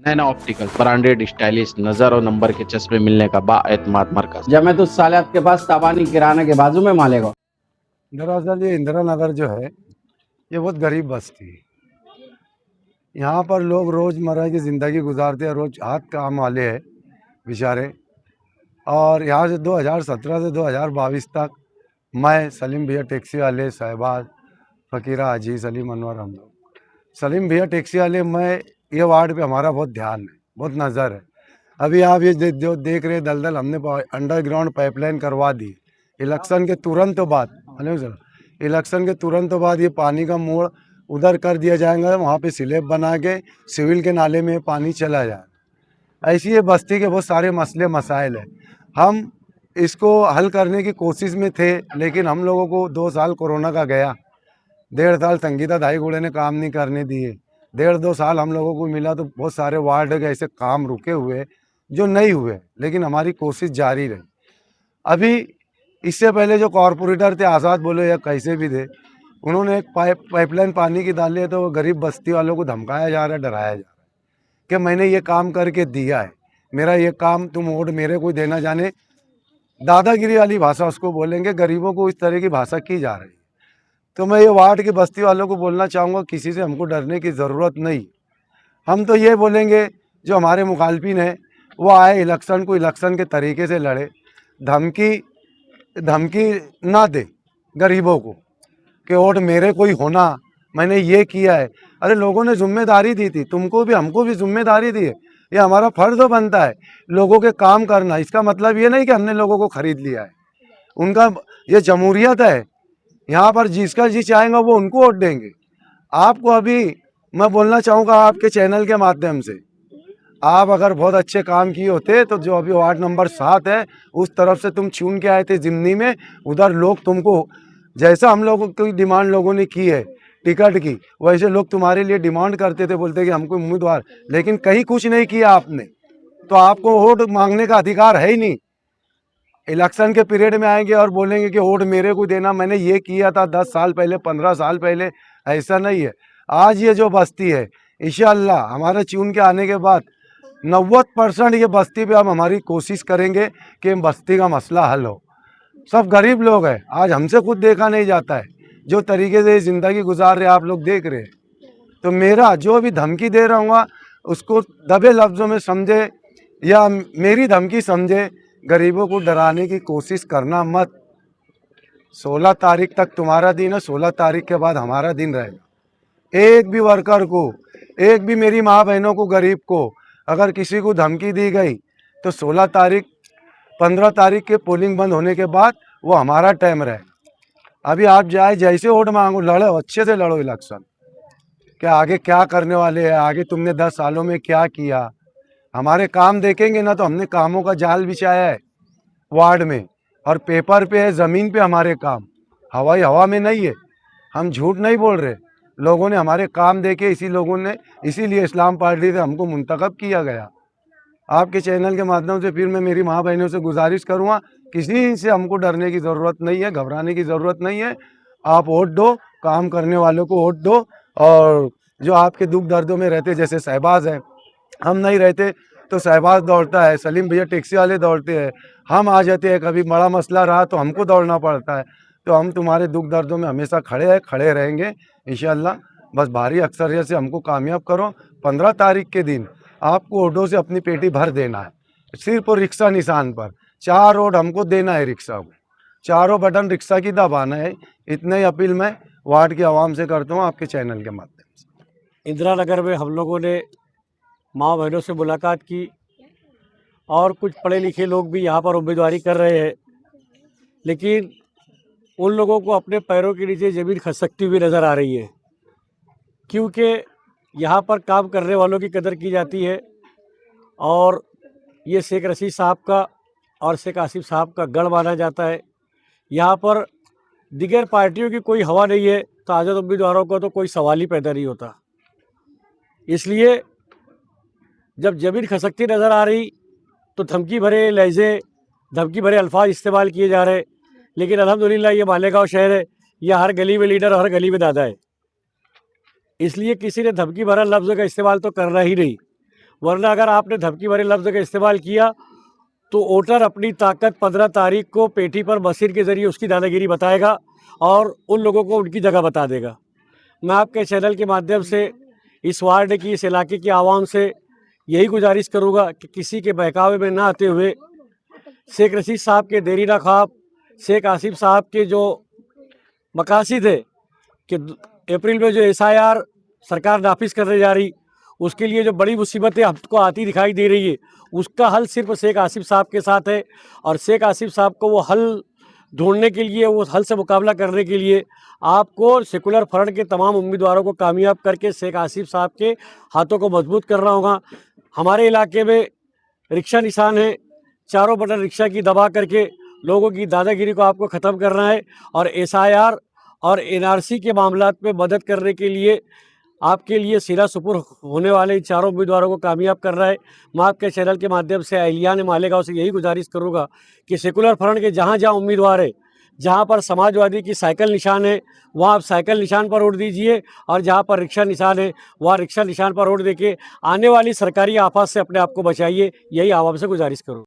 नैना opticals branded stylish नजर और number के चश्मे मिलने का बाएतमाद मरकज। जब मैं तो साले आपके पास ताबानी किराना के बाजू में मालेगा। दरअसल ये इंदिरा नगर जो है ये बहुत गरीब बस्ती है। यहाँ पर लोग रोज़मर्रा की ज़िंदगी गुजारते हैं, रोज़ हाथ काम वाले हैं बेचारे। और यहाँ से 2017 से 2022 तक मैं, सलीम भैया टैक्सी वाले, शहबाज, फ़कीरा, अजीज़, सलीम, अनवर, हम लोग सलीम भैया टैक्सी वाले, मैं ये वार्ड पे हमारा बहुत ध्यान है, बहुत नज़र है। अभी आप ये जो देख रहे दलदल, हमने अंडरग्राउंड पाइपलाइन करवा दी इलेक्शन के तुरंत बाद। इलेक्शन के तुरंत बाद ये पानी का मोड़ उधर कर दिया जाएगा, वहाँ पे स्लैब बना के सिविल के नाले में पानी चला जाए। ऐसी ये बस्ती के बहुत सारे मसले मसाइल हैं। हम इसको हल करने की कोशिश में थे, लेकिन हम लोगों को 2 साल कोरोना का गया, 1.5 साल संगीता दाई गुड़े ने काम नहीं करने दिए, 1.5-2 साल हम लोगों को मिला, तो बहुत सारे वार्ड के ऐसे काम रुके हुए जो नहीं हुए, लेकिन हमारी कोशिश जारी रही। अभी इससे पहले जो कॉरपोरेटर थे, आज़ाद बोले या कैसे भी थे, उन्होंने एक पाइपलाइन पानी की डाली है, तो वो गरीब बस्ती वालों को धमकाया जा रहा है, डराया जा रहा है कि मैंने ये काम करके दिया है, मेरा ये काम तुम वोट मेरे को देना जाने। दादागिरी वाली भाषा उसको बोलेंगे, गरीबों को इस तरह की भाषा की जा रही है। तो मैं ये वार्ड की बस्ती वालों को बोलना चाहूँगा, किसी से हमको डरने की ज़रूरत नहीं। हम तो ये बोलेंगे, जो हमारे मुखालफिन है वो आए, इलेक्शन को इलेक्शन के तरीके से लड़े, धमकी ना दे गरीबों को कि वोट मेरे को ही होना, मैंने ये किया है। अरे लोगों ने जिम्मेदारी दी थी, तुमको भी हमको भी जिम्मेदारी दी है, ये हमारा फर्ज बनता है लोगों के काम करना। इसका मतलब ये नहीं कि हमने लोगों को खरीद लिया है, उनका ये जमहूरियत है, यहाँ पर जिसका जी चाहेगा वो उनको वोट देंगे। आपको अभी मैं बोलना चाहूँगा आपके चैनल के माध्यम से, आप अगर बहुत अच्छे काम किए होते तो जो अभी वार्ड नंबर 7 है उस तरफ से तुम चुन के आए थे जिमनी में, उधर लोग तुमको, जैसा हम लोगों की डिमांड लोगों ने की है टिकट की, वैसे लोग तुम्हारे लिए डिमांड करते थे, बोलते कि हमको उम्मीदवार, लेकिन कहीं कुछ नहीं किया आपने, तो आपको वोट मांगने का अधिकार है ही नहीं। इलेक्शन के पीरियड में आएंगे और बोलेंगे कि वोट मेरे को देना, मैंने ये किया था 10 साल पहले, 15 साल पहले। ऐसा नहीं है। आज ये जो बस्ती है, इंशाअल्लाह हमारे चुन के आने के बाद 90% ये बस्ती पे हम हमारी कोशिश करेंगे कि बस्ती का मसला हल हो। सब गरीब लोग हैं, आज हमसे खुद देखा नहीं जाता है, जो तरीके से ज़िंदगी गुजार रहे आप लोग देख रहे हैं। तो मेरा जो भी धमकी दे रहा हूँ उसको दबे लफ्ज़ों में समझे या मेरी धमकी समझे, गरीबों को डराने की कोशिश करना मत। 16 तारीख तक तुम्हारा दिन है, 16 तारीख के बाद हमारा दिन रहेगा। एक भी वर्कर को, एक भी मेरी माँ बहनों को, गरीब को अगर किसी को धमकी दी गई तो 16 तारीख 15 तारीख के पोलिंग बंद होने के बाद वो हमारा टाइम रहेगा। अभी आप जाए जैसे वोट मांगो, लड़ो, अच्छे से लड़ो इलेक्शन, क्या आगे क्या करने वाले हैं, आगे तुमने 10 सालों में क्या किया। हमारे काम देखेंगे ना, तो हमने कामों का जाल बिछाया है वार्ड में, और पेपर पे है, ज़मीन पे हमारे काम, हवाई हवा में नहीं है। हम झूठ नहीं बोल रहे, लोगों ने हमारे काम देखे, इसीलिए इस्लाम पार्टी से हमको मुंतखब किया गया। आपके चैनल के माध्यम से फिर मैं मेरी माँ बहनों से गुजारिश करूँगा, किसी से हमको डरने की ज़रूरत नहीं है, घबराने की ज़रूरत नहीं है। आप वोट दो, काम करने वालों को वोट दो, और जो आपके दुख दर्दों में रहते, जैसे शहबाज है, हम नहीं रहते तो शहबाज दौड़ता है, सलीम भैया टैक्सी वाले दौड़ते हैं, हम आ जाते हैं, कभी बड़ा मसला रहा तो हमको दौड़ना पड़ता है। तो हम तुम्हारे दुख दर्दों में हमेशा खड़े हैं, खड़े रहेंगे इंशाअल्लाह। बस भारी अक्सरियत से हमको कामयाब करो। 15 तारीख के दिन आपको वोटों से अपनी पेटी भर देना है, सिर्फ और रिक्शा निशान पर 4 वोट हमको देना है रिक्शा को, चारों बटन रिक्शा की दबाना है। इतने ही अपील मैं वार्ड की आवाम से करता हूँ आपके चैनल के माध्यम से। इंदिरा नगर में हम लोगों ने माँ बहनों से मुलाकात की, और कुछ पढ़े लिखे लोग भी यहाँ पर उम्मीदवारी कर रहे हैं, लेकिन उन लोगों को अपने पैरों के नीचे ज़मीन खसकती हुई नज़र आ रही है, क्योंकि यहाँ पर काम करने वालों की कदर की जाती है। और ये शेख रशीद साहब का और शेख आसिफ साहब का गढ़ माना जाता है। यहाँ पर दिगर पार्टियों की कोई हवा नहीं है, तो आज़ाद उम्मीदवारों को तो कोई सवाल ही पैदा नहीं होता। इसलिए जब ज़मीन खसकती नज़र आ रही तो धमकी भरे लहजे, धमकी भरे अल्फाज इस्तेमाल किए जा रहे। लेकिन अल्हम्दुलिल्लाह ये मालेगांव शहर है, यह हर गली में लीडर, हर गली में दादा है, इसलिए किसी ने धमकी भरा लफ्ज़ का इस्तेमाल तो करना ही नहीं। वरना अगर आपने धमकी भरे लफ्ज़ का इस्तेमाल किया तो वोटर अपनी ताकत 15 तारीख को पेटी पर मशीन के ज़रिए उसकी दादागिरी बताएगा और उन लोगों को उनकी जगह बता देगा। मैं आपके चैनल के माध्यम से इस वार्ड की, इस इलाके की आवाम से यही गुजारिश करूँगा कि किसी के बहकावे में ना आते हुए शेख रशीद साहब के देरीना ख्वाब, शेख आसिफ साहब के जो मकासद है कि अप्रैल में जो SIR सरकार नाफिज करने जा रही, उसके लिए जो बड़ी मुसीबतें हमको आती दिखाई दे रही है, उसका हल सिर्फ शेख आसिफ साहब के साथ है। और शेख आसिफ साहब को वो हल ढूंढने के लिए, वो हल से मुकाबला करने के लिए आपको सेकुलर फ्रंट के तमाम उम्मीदवारों को कामयाब करके शेख आसिफ साहब के हाथों को मजबूत करना होगा। हमारे इलाके में रिक्शा निशान है, चारों बटन रिक्शा की दबा करके लोगों की दादागिरी को आपको ख़त्म करना है और SIR और NRC के मामलात में मदद करने के लिए आपके लिए सीधा सुपुर्द होने वाले इन चारों उम्मीदवारों को कामयाब करना है। मैं आपके चैनल के माध्यम से अहलियान मालेगांव से यही गुजारिश करूंगा कि सेकुलर फ्रंट के जहां जहां उम्मीदवार है, जहां पर समाजवादी की साइकिल निशान है वहां आप साइकिल निशान पर वोट दीजिए, और जहां पर रिक्शा निशान है वहां रिक्शा निशान पर वोट देके आने वाली सरकारी आफत से अपने आप को बचाइए। यही आवाम से गुजारिश करूँ।